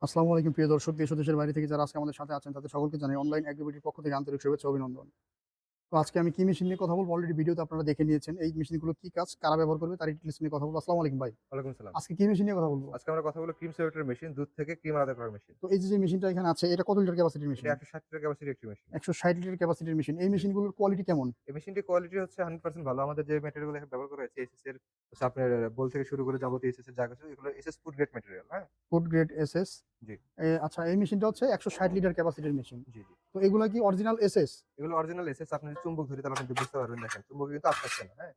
আসসালামু আলাইকুম প্রিয় দর্শক, দেশ ও দেশের বাইরে থেকে যারা আজকে আমাদের সাথে আছেন তাদের সকলকে জানাই অনলাইন এগ্রিবিটির পক্ষ থেকে আন্তরিক শুভেচ্ছা ও অভিনন্দন। তো আজকে আমি কি মেশিন নিয়ে কথা বলবো, অলরেডি ভিডিওতে আপনারা দেখে নিয়েছেন। এই মেশিনগুলো কি কাজ, কারা ব্যবহার করবে, তার ডিটেইলস নিয়ে কথা বলবো। আসসালামু আলাইকুম ভাই। ওয়ালাইকুম সালাম। আজকে কি মেশিন নিয়ে কথা বলবো? আজকে আমরা কথা বলব ক্রিম সেপারেটর মেশিন, দুধ থেকে ক্রিম আলাদা করার মেশিন। তো এই যে মেশিনটা এখানে আছে, এটা কত লিটার ক্যাপাসিটির এটা মেশিন? ১৬০ লিটার ক্যাপাসিটির একটি মেশিন। 160 litre ক্যাপাসিটির machine. এই জি। মেশিনগুলোর কোয়ালিটি কেমন? এই মেশিনটির কোয়ালিটি হচ্ছে 100% ভালো। আমাদের যে ম্যাটেরিয়াল গুলো এখানে ব্যবহার করা হয়েছে এসএস এর হচ্ছে আপনার বোল থেকে শুরু করে যাবতীয় এসএস এর যা কিছু এগুলো এসএস ফুড গ্রেড ম্যাটেরিয়াল, হ্যাঁ? Food grade SS. জি, আচ্ছা, এই মেশিনটা হচ্ছে 160 লিটার ক্যাপাসিটির মেশিন। জি, জি। তো এগুলা কি অরিজিনাল এসএস? এগুলো অরিজিনাল এসএস। আপনি যদি চুম্বক ধরি তাহলে আপনি বুঝতে পারবেন। দেখেন চুম্বকে কিন্তু আটকাচ্ছে না, হ্যাঁ?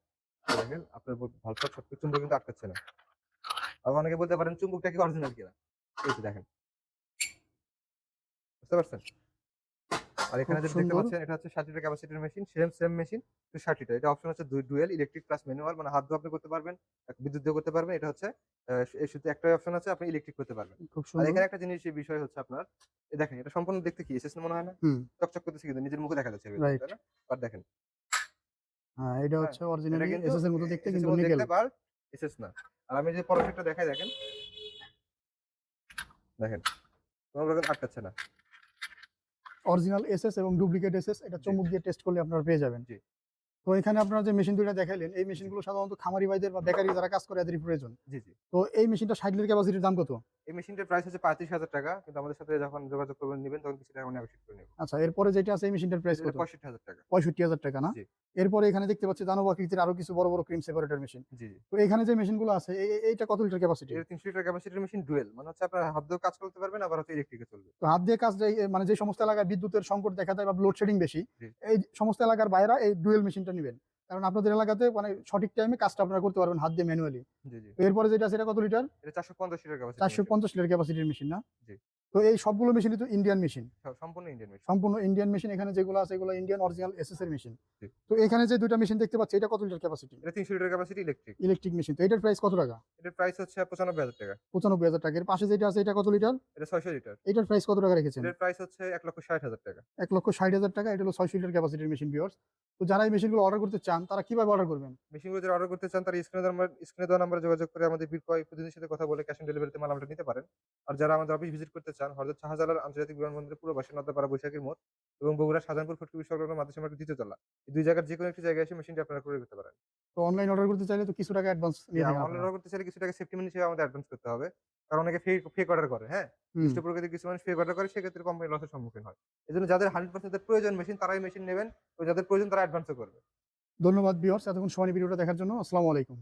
দেখেন আপনার ভালভ সবকিছু চুম্বক কিন্তু আটকাচ্ছে না। আবার অনেকে বলতে পারেন চুম্বকটা কি অরিজিনাল কিনা? এই যে দেখেন। বুঝতে পারছেন? আর খুব এখানে যেটা দেখতে সুন্দর। পাচ্ছেন এটা হচ্ছে 60 লিটার ক্যাপাসিটির মেশিন। সেম মেশিন, কিন্তু 60 লিটার। এটা অপশন হচ্ছে ডুয়াল ইলেকট্রিক প্লাস ম্যানুয়াল, মানে হাত দিয়েও আপনি করতে পারবেন, বিদ্যুৎ দিয়েও করতে পারবেন। এটা হচ্ছে এর শুধু একটাই অপশন আছে, আপনি ইলেকট্রিক করতে পারবেন। খুব আর সুন্দর। এখানে একটা জিনিসের বিষয় হচ্ছে আপনার দেখেন এটা সম্পূর্ণ দেখতে কি এসএস মনে হয় না? হুম। চকচক করতেছে কিন্তু নিজের মুখে দেখা যাচ্ছে এর ভেতরে, রাইট। তাই না? বাট দেখেন, হ্যাঁ, এটা হ্যাঁ? হচ্ছে এটা অরিজিনালি কিন্তু এসএস এর মতো দেখতে, এসএস কিন্তু এর মতো নিকেল। দেখতে, বাট এসএস না। আর আমি যে পরেরটা দেখাই দেখেন, দেখেন কোন রকম আটকাচ্ছে না। অরিজিনাল এসএস এবং ডুপ্লিকেট এসএস, এটা জি, চুম্বক দিয়ে টেস্ট করলে আপনারা পেয়ে যাবেন। জি, তো এখানে আপনারা যে মেশিন দুইটা দেখাইলেন, এই জি, মেশিনগুলো সাধারণত খামারি ভাইদের বা বেকারি যারা কাজ করে এদেরই প্রয়োজন। জি, জি। তো এই মেশিনটা 60 লিটার ক্যাপাসিটির দাম কত? এই মেশিনটার প্রাইস হচ্ছে ৳৩৫,০০০ টাকা। কিন্তু আমাদের সাথে যখন যোগাযোগ করবেন নিবেন তখন কিছু টাকা নেগোশিয়েট করে নেব। আচ্ছা, এরপরে যেটা আছে এই মেশিনটার প্রাইস এটা কত? ৳৬৫,০০০ টাকা। ৬৫,০০০ টাকা না? জি, এরপরে এখানে দেখতে পাচ্ছি দানব আকৃতির আরো কিছু বড়, বড় ক্রিম সেপারেটর মেশিন। জি, জি। তো এখানে যে মেশিনগুলো আছে এইটা কত লিটার ক্যাপাসিটির? এর ৩০০ লিটার ক্যাপাসিটির মেশিন ডুয়েল। মানে হচ্ছে আপনার হাত দিয়েও কাজ করতে পারবেন, আবার হচ্ছে ইলেকট্রিক এ চলবে। তো হাত দিয়ে কাজ মানে যে সমস্ত এলাকায় বিদ্যুতের সংকট দেখা দেয় বা লোডশেডিং বেশি, জি, এই সমস্ত এলাকার বাইরা এই ডুয়েল মেশিনটা নিবেন। কারণ আপনাদের এলাকাতে মানে সঠিক টাইমে কাজটা আপনারা করতে পারবেন হাত দিয়ে ম্যানুয়ালি। জি, জি। তো এরপরে যেটা আছে এটা কত লিটার? এটা ৪৫০ লিটার ক্যাপাসিটির মেশিন। ৪৫০ লিটার ক্যাপাসিটির মেশিন না? জি, তো এই সবগুলো মেশিনই তো ইন্ডিয়ান মেশিন। সম্পূর্ণ ইন্ডিয়ান মেশিন। সম্পূর্ণ ইন্ডিয়ান মেশিন। এখানে যেগুলো আছে এগুলো ইন্ডিয়ান অরিজিনাল এসএস এর মেশিন। জি। তো এখানে যে ২ টা মেশিন দেখতে পাচ্ছি, এটা কত লিটার ক্যাপাসিটি? এটা ৩০০ litre capacity electric. Electric machine. তো এটার প্রাইস কত টাকা? এটার প্রাইস হচ্ছে ৳৯৫,০০০ টাকা। ৯৫,০০০ টাকা। এর পাশে যেটা আছে এটা কত লিটার? এটা ৬০০ লিটার। এটার প্রাইস কত টাকা রেখেছেন? এটার প্রাইস হচ্ছে ৳১,৬০,০০০ টাকা। ১,৬০,০০০ টাকা। এটা হলো ৬০০ লিটার ক্যাপাসিটির মেশিন ভিউয়ার্স। তো যারা এই মেশিনগুলো অর্ডার করতে চান তারা কিভাবে অর্ডার করবেন? মেশিনগুলো যারা অর্ডার করতে চান তারা স্ক্রিনে দেওয়া নাম্বারে যোগাযোগ করে আমাদের বিক্রয় প্রতিনিধির সাথে কথা বলে ক্যাশ অন ডেলিভারিতে মালামালটা নিতে পারেন। আর যারা আমাদের অফিস ভিজিট করতে চান, হযরত শাহজালাল আন্তর্জাতিক বিমানবন্দরের পূর্ব পাশে নদ্দাপাড়া বৈশাখীর মোড় এবং বগুড়া শাহজাহানপুর ফুটকুবি সংলগ্ন মাদ্রাসা মার্কেট ২য় তলা। এই ২ জায়গার যেকোনো একটি জায়গায় এসে মেশিনটি আপনারা ক্রয় করতে পারেন। তো অনলাইন অর্ডার করতে চাইলে তো কিছু টাকা অ্যাডভান্স নিয়ে থাকেন অনলাইন আপনারা। অর্ডার করতে চাইলে কিছু টাকা সেফটি মানি হিসেবে আমাদের অ্যাডভান্স করতে হবে। কারণ অনেকে ফেক অর্ডার করে, হ্যাঁ? হুম। দুষ্ট প্রকৃতির কিছু মানুষ ফেক অর্ডার করে, সেক্ষেত্রে কোম্পানি লসের সম্মুখীন হয়। এজন্য যাদের 100% প্রয়োজন মেশিন তারাই মেশিন নেবেন। যাদের প্রয়োজন তারা অ্যাডভান্সও করবে। ধন্যবাদ ভিউয়ার্স এতক্ষণ সময় নিয়ে ভিডিওটা দেখার জন্য। আসসালামু আলাইকুম।